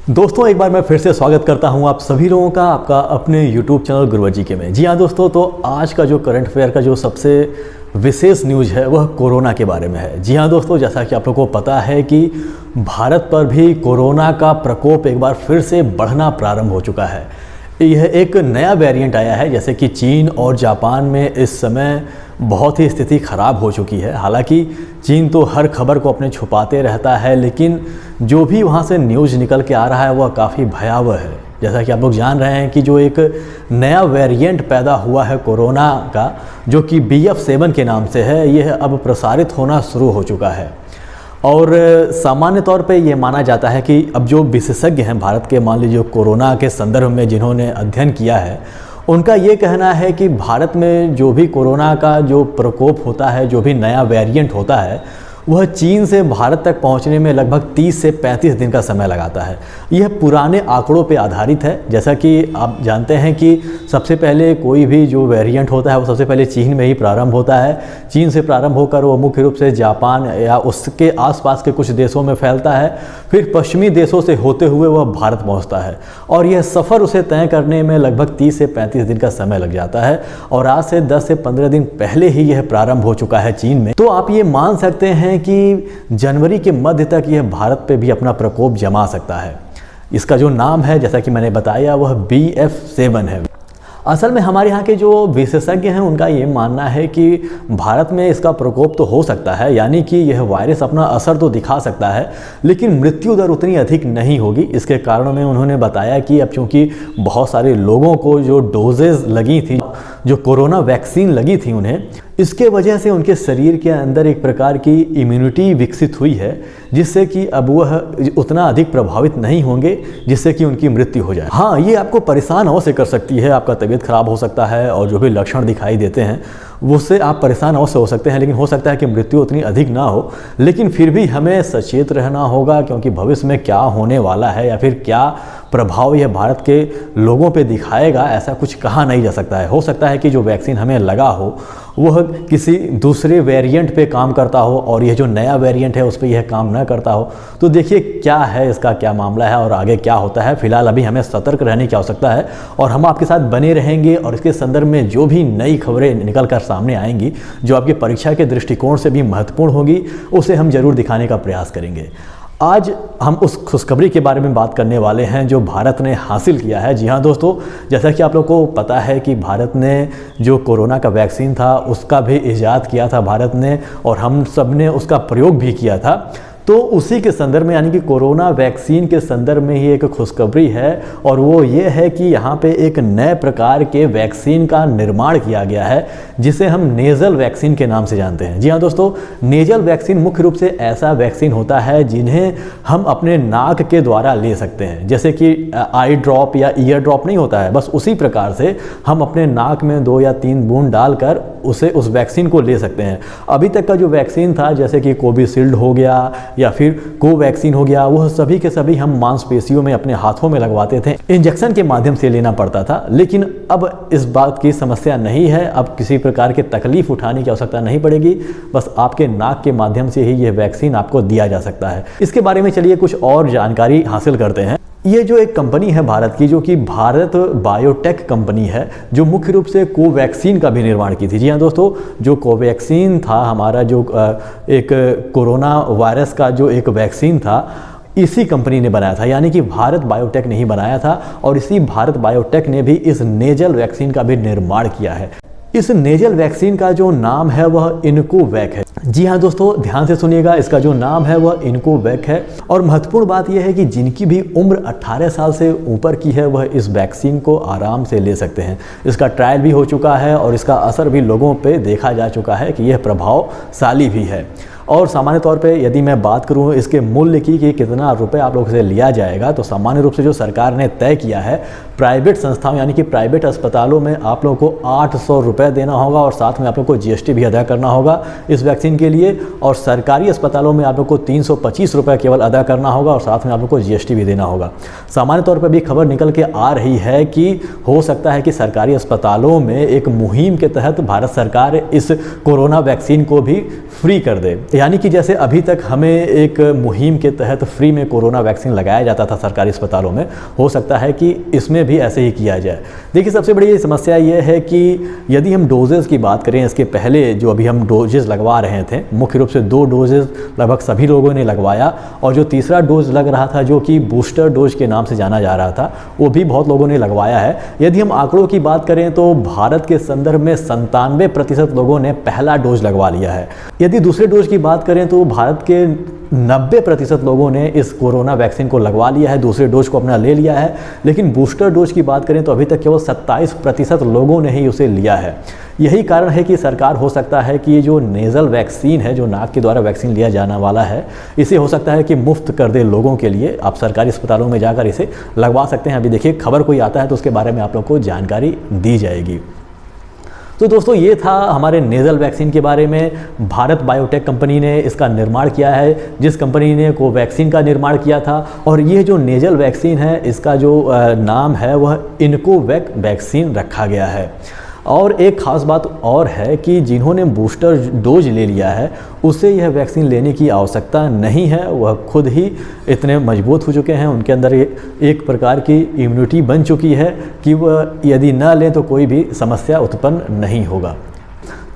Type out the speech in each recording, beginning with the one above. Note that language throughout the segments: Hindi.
दोस्तों एक बार मैं फिर से स्वागत करता हूं आप सभी लोगों का आपका अपने YouTube चैनल गुरुवर जी के में। जी हाँ दोस्तों, तो आज का जो करंट अफेयर का जो सबसे विशेष न्यूज़ है वह कोरोना के बारे में है। जी हाँ दोस्तों, जैसा कि आप लोगों को पता है कि भारत पर भी कोरोना का प्रकोप एक बार फिर से बढ़ना प्रारंभ हो चुका है। यह एक नया वेरिएंट आया है। जैसे कि चीन और जापान में इस समय बहुत ही स्थिति ख़राब हो चुकी है। हालांकि चीन तो हर खबर को अपने छुपाते रहता है, लेकिन जो भी वहाँ से न्यूज़ निकल के आ रहा है वह काफ़ी भयावह है। जैसा कि आप लोग जान रहे हैं कि जो एक नया वेरिएंट पैदा हुआ है कोरोना का, जो कि BF7 के नाम से है, यह अब प्रसारित होना शुरू हो चुका है। और सामान्य तौर पे ये माना जाता है कि अब जो विशेषज्ञ हैं भारत के, मान लीजिए कोरोना के संदर्भ में जिन्होंने अध्ययन किया है, उनका ये कहना है कि भारत में जो भी कोरोना का जो प्रकोप होता है, जो भी नया वेरिएंट होता है, वह चीन से भारत तक पहुंचने में लगभग 30 से 35 दिन का समय लगाता है। यह पुराने आंकड़ों पे आधारित है। जैसा कि आप जानते हैं कि सबसे पहले कोई भी जो वेरिएंट होता है वो सबसे पहले चीन में ही प्रारंभ होता है। चीन से प्रारंभ होकर वो मुख्य रूप से जापान या उसके आसपास के कुछ देशों में फैलता है, फिर पश्चिमी देशों से होते हुए वह भारत पहुँचता है और यह सफ़र उसे तय करने में लगभग 30 से 35 दिन का समय लग जाता है। और आज से 10 से 15 दिन पहले ही यह प्रारंभ हो चुका है चीन में। तो आप ये मान सकते हैं कि जनवरी के मध्य तक यह भारत पे भी अपना प्रकोप जमा सकता है। इसका जो नाम है, जैसा कि मैंने बताया, वह BF7 है। असल में हमारे यहाँ के जो विशेषज्ञ हैं उनका ये मानना है कि भारत में इसका प्रकोप तो हो सकता है, यानी कि यह वायरस अपना असर तो दिखा सकता है, लेकिन मृत्यु दर उतनी अधिक नहीं होगी। इसके कारणों में उन्होंने बताया कि अब चूँकि बहुत सारे लोगों को जो डोजेज लगी थी, जो कोरोना वैक्सीन लगी थी उन्हें, इसके वजह से उनके शरीर के अंदर एक प्रकार की इम्यूनिटी विकसित हुई है, जिससे कि अब वह उतना अधिक प्रभावित नहीं होंगे, जिससे कि उनकी मृत्यु हो जाए। हाँ, ये आपको परेशान अवश्य कर सकती है, आपका तबीयत खराब हो सकता है और जो भी लक्षण दिखाई देते हैं उससे आप परेशान अवश्य हो सकते हैं, लेकिन हो सकता है कि मृत्यु उतनी अधिक ना हो। लेकिन फिर भी हमें सचेत रहना होगा, क्योंकि भविष्य में क्या होने वाला है या फिर क्या प्रभाव यह भारत के लोगों पे दिखाएगा, ऐसा कुछ कहा नहीं जा सकता है। हो सकता है कि जो वैक्सीन हमें लगा हो वह किसी दूसरे वेरिएंट पे काम करता हो और यह जो नया वेरिएंट है उस पर यह काम न करता हो। तो देखिए क्या है, इसका क्या मामला है और आगे क्या होता है। फिलहाल अभी हमें सतर्क रहने की आवश्यकता है और हम आपके साथ बने रहेंगे और इसके संदर्भ में जो भी नई खबरें निकल कर सामने आएंगी, जो आपकी परीक्षा के दृष्टिकोण से भी महत्वपूर्ण होगी, उसे हम जरूर दिखाने का प्रयास करेंगे। आज हम उस खुशखबरी के बारे में बात करने वाले हैं जो भारत ने हासिल किया है। जी हाँ दोस्तों, जैसा कि आप लोगों को पता है कि भारत ने जो कोरोना का वैक्सीन था उसका भी इजाद किया था भारत ने, और हम सब ने उसका प्रयोग भी किया था। तो उसी के संदर्भ में, यानी कि कोरोना वैक्सीन के संदर्भ में ही एक खुशखबरी है, और वो ये है कि यहाँ पे एक नए प्रकार के वैक्सीन का निर्माण किया गया है, जिसे हम नेज़ल वैक्सीन के नाम से जानते हैं। जी हाँ दोस्तों, नेज़ल वैक्सीन मुख्य रूप से ऐसा वैक्सीन होता है जिन्हें हम अपने नाक के द्वारा ले सकते हैं। जैसे कि आई ड्रॉप या ईयर ड्रॉप नहीं होता है, बस उसी प्रकार से हम अपने नाक में 2 या 3 बूंद डालकर उस वैक्सीन को ले सकते हैं। अभी तक का जो वैक्सीन था, जैसे कि कोविशील्ड हो गया या फिर कोवैक्सीन हो गया, वह सभी के सभी हम मांसपेशियों में अपने हाथों में लगवाते थे, इंजेक्शन के माध्यम से लेना पड़ता था। लेकिन अब इस बात की समस्या नहीं है, अब किसी प्रकार की तकलीफ उठाने की आवश्यकता नहीं पड़ेगी, बस आपके नाक के माध्यम से ही यह वैक्सीन आपको दिया जा सकता है। इसके बारे में चलिए कुछ और जानकारी हासिल करते हैं। ये जो एक कंपनी है भारत की, जो कि भारत बायोटेक कंपनी है, जो मुख्य रूप से कोवैक्सीन का भी निर्माण की थी। जी हाँ दोस्तों, जो कोवैक्सीन था हमारा, जो एक कोरोना वायरस का जो एक वैक्सीन था, इसी कंपनी ने बनाया था, यानी कि भारत बायोटेक ने ही बनाया था। और इसी भारत बायोटेक ने भी इस नेज़ल वैक्सीन का भी निर्माण किया है। इस नेज़ल वैक्सीन का जो नाम है वह इनकोवैक है। जी हाँ दोस्तों, ध्यान से सुनिएगा, इसका जो नाम है वह इनकोवैक है। और महत्वपूर्ण बात यह है कि जिनकी भी उम्र 18 साल से ऊपर की है वह इस वैक्सीन को आराम से ले सकते हैं। इसका ट्रायल भी हो चुका है और इसका असर भी लोगों पे देखा जा चुका है कि यह प्रभावशाली भी है। और सामान्य तौर पे यदि मैं बात करूँ इसके मूल्य की कि कितना रुपए आप लोगों से लिया जाएगा, तो सामान्य रूप से जो सरकार ने तय किया है प्राइवेट संस्थाओं यानी कि प्राइवेट अस्पतालों में आप लोगों को 800 रुपये देना होगा और साथ में आप लोगों को GST भी अदा करना होगा इस वैक्सीन के लिए। और सरकारी अस्पतालों में आप लोग को 325 रुपये केवल अदा करना होगा और साथ में आप लोग को GST भी देना होगा। सामान्य तौर पर भी खबर निकल के आ रही है कि हो सकता है कि सरकारी अस्पतालों में एक मुहिम के तहत भारत सरकार इस कोरोना वैक्सीन को भी फ्री कर दे, यानी कि जैसे अभी तक हमें एक मुहिम के तहत फ्री में कोरोना वैक्सीन लगाया जाता था सरकारी अस्पतालों में, हो सकता है कि इसमें भी ऐसे ही किया जाए। देखिए, सबसे बड़ी समस्या ये है कि यदि हम डोजेज़ की बात करें, इसके पहले जो अभी हम डोजेज़ लगवा रहे थे, मुख्य रूप से 2 डोजेज़ लगभग सभी लोगों ने लगवाया और जो तीसरा डोज लग रहा था जो कि बूस्टर डोज के नाम से जाना जा रहा था, वो भी बहुत लोगों ने लगवाया है। यदि हम आंकड़ों की बात करें तो भारत के संदर्भ में 97% लोगों ने पहला डोज लगवा लिया है। यदि दूसरे डोज की बात करें तो भारत के 90% लोगों ने इस कोरोना वैक्सीन को लगवा लिया है, दूसरे डोज को अपना ले लिया है। लेकिन बूस्टर डोज की बात करें तो अभी तक केवल 27% लोगों ने ही उसे लिया है। यही कारण है कि सरकार हो सकता है कि ये जो नेज़ल वैक्सीन है, जो नाक के द्वारा वैक्सीन लिया जाने वाला है, इसे हो सकता है कि मुफ्त कर दे लोगों के लिए। आप सरकारी अस्पतालों में जाकर इसे लगवा सकते हैं। अभी देखिए, खबर कोई आता है तो उसके बारे में आप लोग को जानकारी दी जाएगी। तो दोस्तों, ये था हमारे नेज़ल वैक्सीन के बारे में। भारत बायोटेक कंपनी ने इसका निर्माण किया है, जिस कंपनी ने कोवैक्सीन का निर्माण किया था। और ये जो नेज़ल वैक्सीन है, इसका जो नाम है वह इनकोवैक वैक्सीन रखा गया है। और एक ख़ास बात और है कि जिन्होंने बूस्टर डोज ले लिया है उसे यह वैक्सीन लेने की आवश्यकता नहीं है, वह खुद ही इतने मजबूत हो चुके हैं, उनके अंदर एक प्रकार की इम्यूनिटी बन चुकी है कि वह यदि न लें तो कोई भी समस्या उत्पन्न नहीं होगा।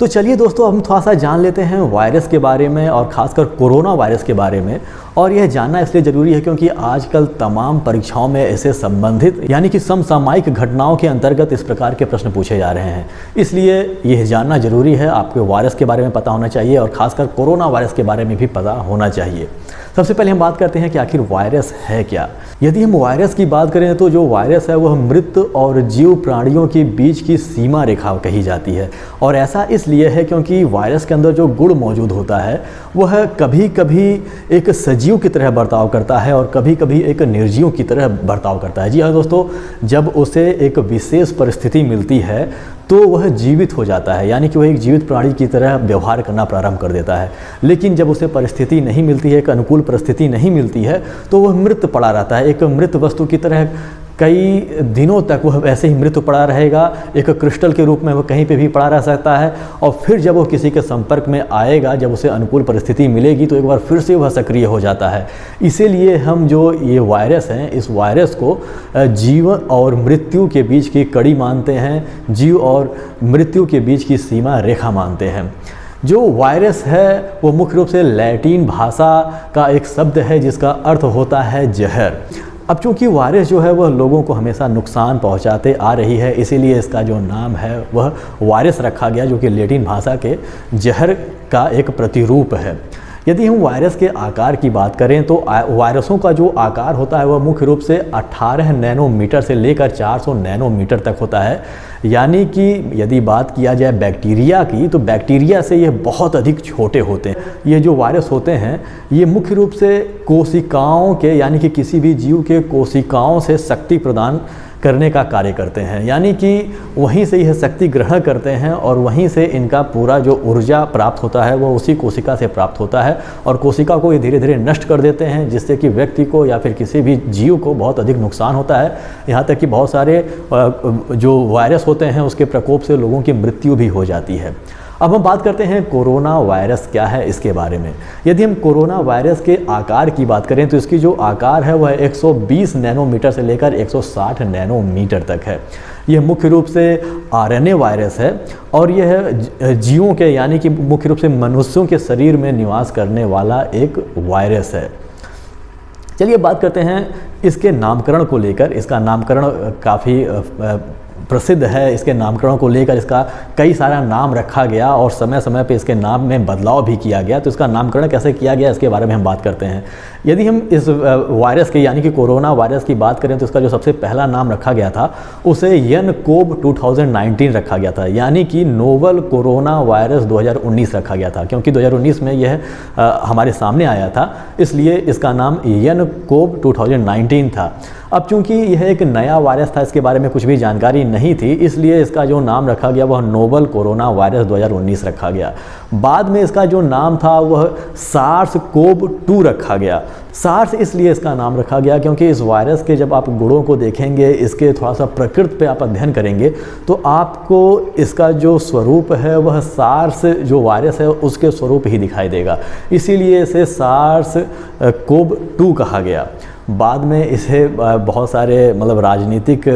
तो चलिए दोस्तों, हम थोड़ा सा जान लेते हैं वायरस के बारे में और ख़ासकर कोरोना वायरस के बारे में। और यह जानना इसलिए ज़रूरी है क्योंकि आजकल तमाम परीक्षाओं में इससे संबंधित यानी कि समसामयिक घटनाओं के अंतर्गत इस प्रकार के प्रश्न पूछे जा रहे हैं। इसलिए यह जानना ज़रूरी है, आपको वायरस के बारे में पता होना चाहिए और ख़ासकर कोरोना वायरस के बारे में भी पता होना चाहिए। सबसे पहले हम बात करते हैं कि आखिर वायरस है क्या। यदि हम वायरस की बात करें तो जो वायरस है वह मृत और जीव प्राणियों के बीच की सीमा रेखा कही जाती है। और ऐसा इसलिए है क्योंकि वायरस के अंदर जो गुण मौजूद होता है वह कभी कभी एक सजीव की तरह बर्ताव करता है और कभी कभी एक निर्जीव की तरह बर्ताव करता है। जी हाँ दोस्तों, जब उसे एक विशेष परिस्थिति मिलती है तो वह जीवित हो जाता है, यानी कि वह एक जीवित प्राणी की तरह व्यवहार करना प्रारंभ कर देता है। लेकिन जब उसे परिस्थिति नहीं मिलती है, एक अनुकूल परिस्थिति नहीं मिलती है, तो वह मृत पड़ा रहता है, एक मृत वस्तु की तरह कई दिनों तक वह वैसे ही मृत पड़ा रहेगा। एक क्रिस्टल के रूप में वह कहीं पे भी पड़ा रह सकता है और फिर जब वो किसी के संपर्क में आएगा, जब उसे अनुकूल परिस्थिति मिलेगी तो एक बार फिर से वह सक्रिय हो जाता है। इसीलिए हम जो ये वायरस हैं, इस वायरस को जीवन और मृत्यु के बीच की कड़ी मानते हैं, जीव और मृत्यु के बीच की सीमा रेखा मानते हैं। जो वायरस है वो मुख्य रूप से लैटिन भाषा का एक शब्द है जिसका अर्थ होता है जहर। अब चूंकि वायरस जो है वह लोगों को हमेशा नुकसान पहुंचाते आ रही है, इसीलिए इसका जो नाम है वह वायरस रखा गया, जो कि लैटिन भाषा के जहर का एक प्रतिरूप है। यदि हम वायरस के आकार की बात करें तो वायरसों का जो आकार होता है वह मुख्य रूप से 18 नैनोमीटर से लेकर 400 नैनोमीटर तक होता है। यानी कि यदि बात किया जाए बैक्टीरिया की, तो बैक्टीरिया से ये बहुत अधिक छोटे होते हैं। ये जो वायरस होते हैं ये मुख्य रूप से कोशिकाओं के यानी कि किसी भी जीव के कोशिकाओं से शक्ति प्रदान करने का कार्य करते हैं, यानी कि वहीं से यह शक्ति ग्रहण करते हैं और वहीं से इनका पूरा जो ऊर्जा प्राप्त होता है वो उसी कोशिका से प्राप्त होता है और कोशिका को ये धीरे धीरे नष्ट कर देते हैं, जिससे कि व्यक्ति को या फिर किसी भी जीव को बहुत अधिक नुकसान होता है। यहाँ तक कि बहुत सारे जो वायरस होते हैं उसके प्रकोप से लोगों की मृत्यु भी हो जाती है। अब हम बात करते हैं कोरोना वायरस क्या है इसके बारे में। यदि हम कोरोना वायरस के आकार की बात करें तो इसकी जो आकार है वह 120 नैनोमीटर से लेकर 160 नैनोमीटर तक है। यह मुख्य रूप से आरएनए वायरस है और यह जीवों के यानी कि मुख्य रूप से मनुष्यों के शरीर में निवास करने वाला एक वायरस है। चलिए बात करते हैं इसके नामकरण को लेकर। इसका नामकरण काफ़ी प्रसिद्ध है। इसके नामकरण को लेकर इसका कई सारा नाम रखा गया और समय समय पे इसके नाम में बदलाव भी किया गया। तो इसका नामकरण कैसे किया गया इसके बारे में हम बात करते हैं। यदि हम इस वायरस के यानी कि कोरोना वायरस की बात करें तो इसका जो सबसे पहला नाम रखा गया था उसे nCoV 2019 रखा गया था, यानी कि नोवल कोरोना वायरस 2019 रखा गया था, क्योंकि 2019 में यह हमारे सामने आया था, इसलिए इसका नाम nCoV 2019 था। अब चूंकि यह एक नया वायरस था, इसके बारे में कुछ भी जानकारी नहीं थी, इसलिए इसका जो नाम रखा गया वह नोवल कोरोना वायरस 2019 रखा गया। बाद में इसका जो नाम था वह SARS-CoV-2 रखा गया। सार्स इसलिए इसका नाम रखा गया क्योंकि इस वायरस के जब आप गुणों को देखेंगे, इसके थोड़ा सा प्रकृति पे आप अध्ययन करेंगे तो आपको इसका जो स्वरूप है वह सार्स जो वायरस है उसके स्वरूप ही दिखाई देगा, इसीलिए इसे SARS-CoV-2 कहा गया। बाद में इसे बहुत सारे मतलब राजनीतिक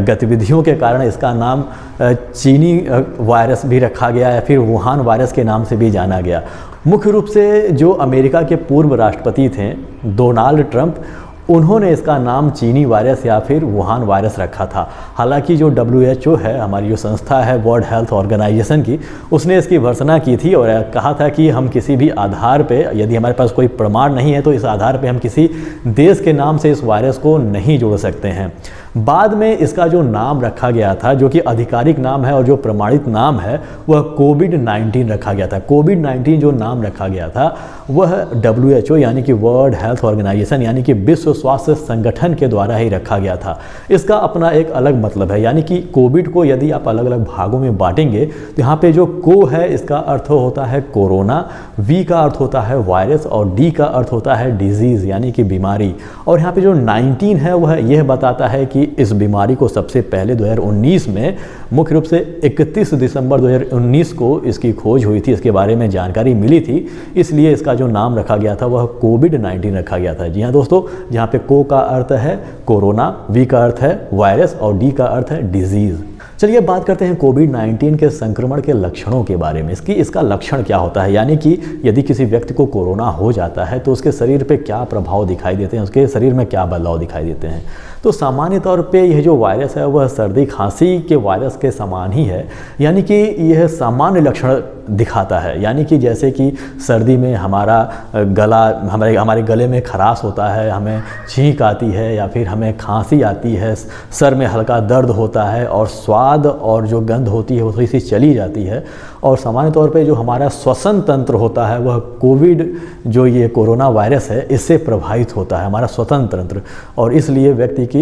गतिविधियों के कारण इसका नाम चीनी वायरस भी रखा गया या फिर वुहान वायरस के नाम से भी जाना गया। मुख्य रूप से जो अमेरिका के पूर्व राष्ट्रपति थे डोनाल्ड ट्रंप, उन्होंने इसका नाम चीनी वायरस या फिर वुहान वायरस रखा था। हालांकि जो WHO है, हमारी जो संस्था है वर्ल्ड हेल्थ ऑर्गेनाइजेशन की, उसने इसकी भर्त्सना की थी और कहा था कि हम किसी भी आधार पे, यदि हमारे पास कोई प्रमाण नहीं है तो इस आधार पे हम किसी देश के नाम से इस वायरस को नहीं जोड़ सकते हैं। बाद में इसका जो नाम रखा गया था, जो कि आधिकारिक नाम है और जो प्रमाणित नाम है, वह कोविड-19 रखा गया था। कोविड-19 जो नाम रखा गया था वह WHO यानी कि वर्ल्ड हेल्थ ऑर्गेनाइजेशन यानी कि विश्व स्वास्थ्य संगठन के द्वारा ही रखा गया था। इसका अपना एक अलग मतलब है, यानी कि कोविड को यदि आप अलग अलग भागों में बांटेंगे तो यहाँ पे जो को है इसका अर्थ होता है कोरोना, वी का अर्थ होता है वायरस और डी का अर्थ होता है डिजीज़ यानी कि बीमारी। और यहाँ पे जो 19 है वह यह बताता है कि इस बीमारी को सबसे पहले 2019 में मुख्य रूप से 31 दिसंबर 2019 को इसकी खोज हुई थी, इसके बारे में जानकारी मिली थी, इसलिए इसका जो नाम रखा गया था वह कोविड-19 रखा गया था। जी हाँ दोस्तों, जहाँ पे को का अर्थ है कोरोना, वी का अर्थ है वायरस और डी का अर्थ है डिजीज़। चलिए बात करते हैं कोविड-19 के संक्रमण के लक्षणों के बारे में। इसका लक्षण क्या होता है, यानी कि यदि किसी व्यक्ति को कोरोना हो जाता है तो उसके शरीर पे क्या प्रभाव दिखाई देते हैं, उसके शरीर में क्या बदलाव दिखाई देते हैं। तो सामान्य तौर पे यह जो वायरस है वह सर्दी खांसी के वायरस के समान ही है, यानी कि यह सामान्य लक्षण दिखाता है। यानी कि जैसे कि सर्दी में हमारा गला, हमारे गले में खराश होता है, हमें छींक आती है या फिर हमें खांसी आती है, सर में हल्का दर्द होता है और स्वाद और जो गंध होती है वो थोड़ी सी चली जाती है। और सामान्य तौर पे जो हमारा श्वसन तंत्र होता है वह कोविड जो ये कोरोना वायरस है इससे प्रभावित होता है, हमारा श्वसन तंत्र, और इसलिए व्यक्ति की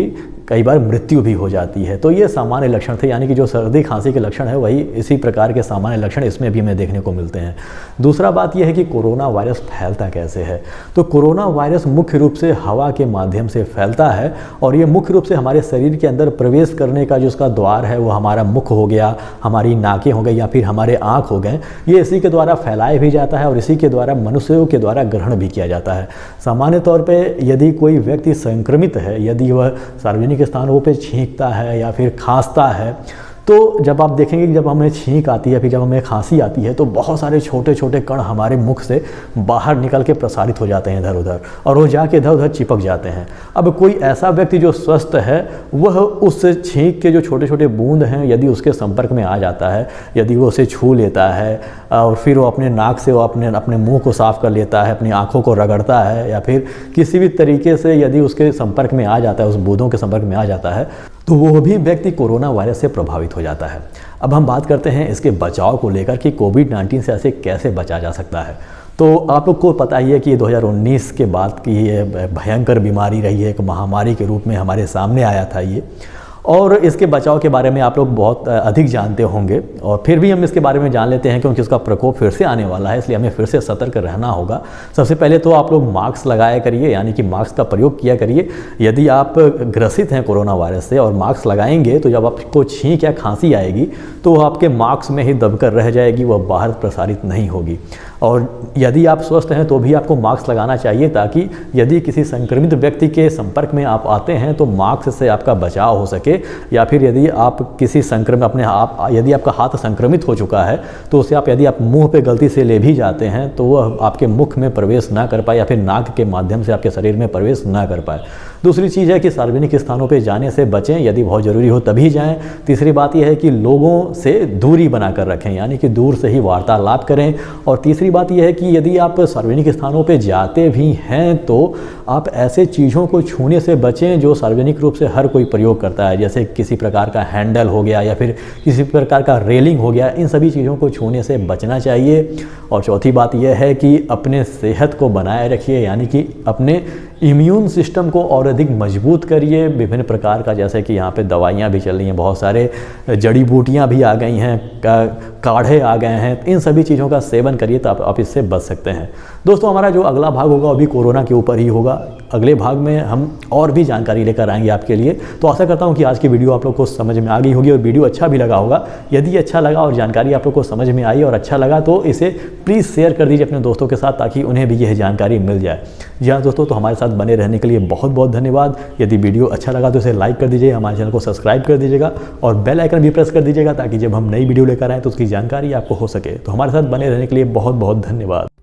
कई बार मृत्यु भी हो जाती है। तो ये सामान्य लक्षण थे, यानी कि जो सर्दी खांसी के लक्षण है वही इसी प्रकार के सामान्य लक्षण इसमें भी हमें देखने को मिलते हैं। दूसरा बात यह है कि कोरोना वायरस फैलता कैसे है। तो कोरोना वायरस मुख्य रूप से हवा के माध्यम से फैलता है और ये मुख्य रूप से हमारे शरीर के अंदर प्रवेश करने का जो उसका द्वार है वो हमारा मुख हो गया, हमारी नाकें हो गई या फिर हमारे आँख हो गए, ये इसी के द्वारा फैलाया भी जाता है और इसी के द्वारा मनुष्यों के द्वारा ग्रहण भी किया जाता है। सामान्य तौर पर यदि कोई व्यक्ति संक्रमित है, यदि वह सार्वजनिक के स्थानों पे छींकता है या फिर खांसता है, तो जब आप देखेंगे कि जब हमें छींक आती है, फिर जब हमें खांसी आती है तो बहुत सारे छोटे छोटे कण हमारे मुख से बाहर निकल के प्रसारित हो जाते हैं इधर उधर और वो जाके इधर उधर चिपक जाते हैं। अब कोई ऐसा व्यक्ति जो स्वस्थ है वह उस छींक के जो छोटे छोटे बूंद हैं यदि उसके संपर्क में आ जाता है, यदि वो उसे छू लेता है और फिर वो अपने नाक से वो अपने मुँह को साफ कर लेता है, अपनी आँखों को रगड़ता है या फिर किसी भी तरीके से यदि उसके संपर्क में आ जाता है, उस बूंदों के संपर्क में आ जाता है, तो वो भी व्यक्ति कोरोना वायरस से प्रभावित हो जाता है। अब हम बात करते हैं इसके बचाव को लेकर कि कोविड-19 से ऐसे कैसे बचा जा सकता है। तो आप लोग को पता ही है कि 2019 के बाद की ये भयंकर बीमारी रही है, एक महामारी के रूप में हमारे सामने आया था ये, और इसके बचाव के बारे में आप लोग बहुत अधिक जानते होंगे और फिर भी हम इसके बारे में जान लेते हैं क्योंकि उसका प्रकोप फिर से आने वाला है, इसलिए हमें फिर से सतर्क रहना होगा। सबसे पहले तो आप लोग मास्क लगाया करिए, यानी कि मास्क का प्रयोग किया करिए। यदि आप ग्रसित हैं कोरोना वायरस से और मास्क लगाएंगे तो जब आपको छींक या खांसी आएगी तो वो आपके मास्क में ही दबकर रह जाएगी, वह बाहर प्रसारित नहीं होगी। और यदि आप स्वस्थ हैं तो भी आपको मास्क लगाना चाहिए ताकि यदि किसी संक्रमित व्यक्ति के संपर्क में आप आते हैं तो मास्क से आपका बचाव हो सके, या फिर यदि आप किसी यदि आपका हाथ संक्रमित हो चुका है तो उसे यदि आप मुंह पे गलती से ले भी जाते हैं तो वह आपके मुख में प्रवेश ना कर पाए या फिर नाक के माध्यम से आपके शरीर में प्रवेश ना कर पाए। दूसरी चीज़ है कि सार्वजनिक स्थानों पे जाने से बचें, यदि बहुत ज़रूरी हो तभी जाएं। तीसरी बात यह है कि लोगों से दूरी बनाकर रखें, यानी कि दूर से ही वार्तालाप करें। और तीसरी बात यह है कि यदि आप सार्वजनिक स्थानों पे जाते भी हैं तो आप ऐसे चीज़ों को छूने से बचें जो सार्वजनिक रूप से हर कोई प्रयोग करता है, जैसे किसी प्रकार का हैंडल हो गया या फिर किसी प्रकार का रेलिंग हो गया, इन सभी चीज़ों को छूने से बचना चाहिए। और चौथी बात यह है कि अपने सेहत को बनाए रखिए, यानी कि अपने इम्यून सिस्टम को और अधिक मजबूत करिए। विभिन्न प्रकार का, जैसे कि यहाँ पे दवाइयाँ भी चल रही हैं, बहुत सारे जड़ी बूटियाँ भी आ गई हैं, काढ़े आ गए हैं, इन सभी चीज़ों का सेवन करिए तो आप इससे बच सकते हैं। दोस्तों, हमारा जो अगला भाग होगा वो भी कोरोना के ऊपर ही होगा। अगले भाग में हम और भी जानकारी लेकर आएंगे आपके लिए। तो आशा करता हूँ कि आज की वीडियो आप लोग को समझ में आ गई होगी और वीडियो अच्छा भी लगा होगा। यदि अच्छा लगा और जानकारी आप लोग को समझ में आई और अच्छा लगा तो इसे प्लीज़ शेयर कर दीजिए अपने दोस्तों के साथ, ताकि उन्हें भी यह जानकारी मिल जाए। जी हाँ दोस्तों, तो हमारे साथ बने रहने के लिए बहुत बहुत धन्यवाद। यदि वीडियो अच्छा लगा तो इसे लाइक कर दीजिए, हमारे चैनल को सब्सक्राइब कर दीजिएगा और बेल आइकन भी प्रेस कर दीजिएगा, ताकि जब हम नई वीडियो लेकर आएँ तो उसकी जानकारी आपको हो सके। तो हमारे साथ बने रहने के लिए बहुत बहुत धन्यवाद।